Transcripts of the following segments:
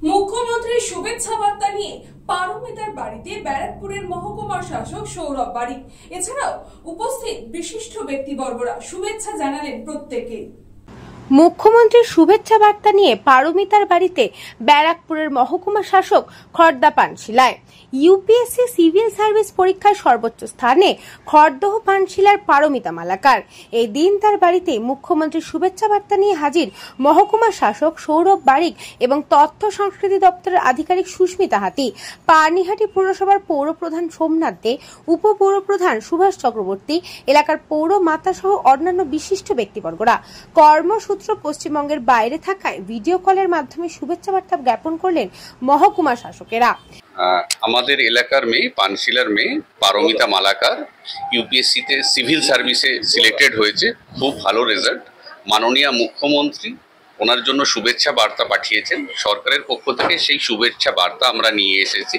মুখ্যমন্ত্রীর শুভেচ্ছা বার্তা নিয়ে পারমিতার বাড়িতে ব্যারাকপুরের মহকুমা শাসক সৌরভ বারিক এছাড়াও উপস্থিত বিশিষ্ট ব্যক্তিবর্গরা শুভেচ্ছা জানালেন প্রত্যেকে। মুখ্যমন্ত্রীর শুভেচ্ছা বার্তা নিয়ে পারমিতার বাড়িতে ব্যারাকপুরের মহকুমা শাসক খর্দা পানশিলায় ইউপিএসসি সিভিল সার্ভিস পরীক্ষায় সর্বোচ্চ স্থানে খড়দহ পানশিলার পারমিতা মালাকার। এই দিন তার বাড়িতে মুখ্যমন্ত্রীর শুভেচ্ছা বার্তা নিয়ে হাজির মহকুমা শাসক সৌরভ বারিক এবং তথ্য সংস্কৃতি দপ্তরের আধিকারিক সুস্মিতা হাতি, পানিহাটি পৌরসভার পৌরপ্রধান সোমনাথ দে, উপপৌরপ্রধান সুভাষ চক্রবর্তী, এলাকার পৌর মাতা সহ অন্যান্য বিশিষ্ট ব্যক্তিবর্গরা। কর্মসূত্র পশ্চিমবঙ্গের বাইরে থাকায় ভিডিও কলের মাধ্যমে শুভেচ্ছা বার্তা জ্ঞাপন করলেন মহকুমা শাসকেরা। আমাদের এলাকার মেয়ে, পানশিলার মেয়ে পারমিতা মালাকার ইউপিএসসিতে সিভিল সার্ভিসে সিলেক্টেড হয়েছে। খুব ভালো রেজাল্ট। মাননীয় মুখ্যমন্ত্রী ওনার জন্য শুভেচ্ছা বার্তা পাঠিয়েছেন। সরকারের পক্ষ থেকে সেই শুভেচ্ছা বার্তা আমরা নিয়ে এসেছি।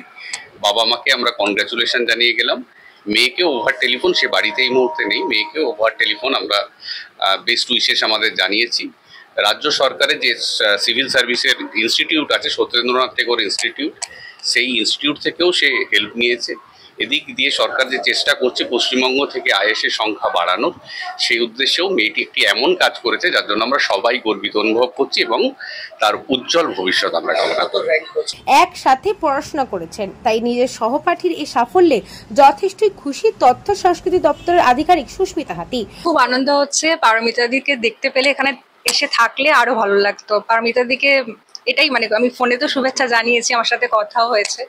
বাবা মাকে আমরা কনগ্রাচুলেশন জানিয়ে গেলাম। মেয়েকে ওভার টেলিফোন, সে বাড়িতে এই মুহূর্তে নেই, মেয়েকে ওভার টেলিফোন আমরা বেস্ট উইশেস আমাদের জানিয়েছি। রাজ্য সরকারের যে সিভিল সার্ভিসের ইনস্টিটিউট আছে, সত্যেন্দ্রনাথ টেগোর ইনস্টিটিউট, সেই ইনস্টিটিউট থেকেও সে হেল্প নিয়েছে। এদিক দিয়ে সরকার যে চেষ্টা করছে পশ্চিমবঙ্গ থেকে আইএসের সংখ্যা বাড়ানোর, সেই উদ্দেশ্যেও মেয়েটি একটি এমন কাজ করেছে যার জন্য আমরা সবাই গর্বিত অনুভব করছি এবং তার উজ্জ্বল ভবিষ্যৎ আমরা কামনা করি। একসাথে পড়াশোনা করেছেন, তাই নিজের সহপাঠীর এই সাফল্যে যথেষ্টই খুশি তথ্য সংস্কৃতি দপ্তরের আধিকারিক সুস্মিতা হাতি। খুব আনন্দ হচ্ছে পারমিতাদিকে দেখতে পেলে, এখানে এসে থাকলে আরো ভালো লাগতো। পারমিতাদিকে এটাই আমি ফোনে তো শুভেচ্ছা জানিয়েছি, আমার সাথে কথাও হয়েছে,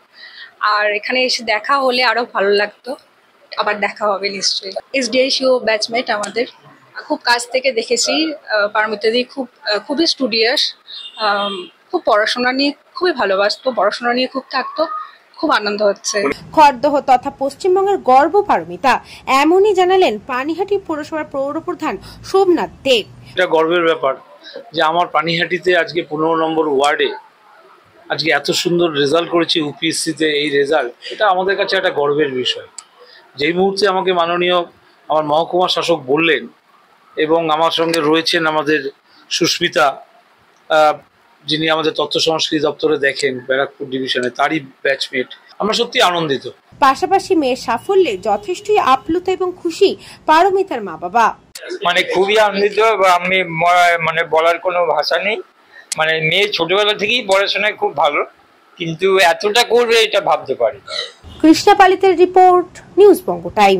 আর এখানে এসে দেখা হলে আরো ভালো লাগতো। আবার দেখা হবে নিশ্চয়ই। এসডিআইসিও ব্যাচমেট আমাদের, খুব কাছ থেকে দেখেছি। পারমিতাদি খুবই স্টুডিয়াস, খুব পড়াশোনা নিয়ে খুবই ভালোবাসতো, পড়াশোনা নিয়ে খুব থাকতো। খুব আনন্দ হচ্ছে। খড়দহ তথা পশ্চিমবঙ্গের গর্ব পারমিতা, এমনই জানালেন পানিহাটি পৌরসভার পৌরপ্রধান সোমনাথ দে। এটা গর্বের ব্যাপার যে আমার পানিহাটিতে আজকে 15 নম্বর ওয়ার্ডে আজকে এত সুন্দর রেজাল্ট করেছি ইউপিএসসিতে। এই রেজাল্ট এটা আমাদের কাছে একটা গর্বের বিষয়। যেই মুহূর্তে আমাকে মাননীয় আমার মহকুমা শাসক বললেন এবং আমার সঙ্গে রয়েছেন আমাদের সুস্মিতা, যিনি আমাদের তথ্য সংস্কৃতি দপ্তরে দেখেন ব্যারাকপুর ডিভিশনে, তারই ব্যাচমেট, আমরা সত্যি আনন্দিত। পাশাপাশি মেয়ের সাফল্যে যথেষ্টই আপ্লুত এবং খুশি পারমিতার মা বাবা। খুবই আনন্দিত, আমি বলার কোনো ভাষা নেই। মেয়ে ছোটবেলা থেকেই পড়াশোনায় খুব ভালো, কিন্তু এতটা করবে এটা ভাবতে পারি। কৃষ্ণা পালিতের রিপোর্ট, নিউজ বঙ্গ টাইম।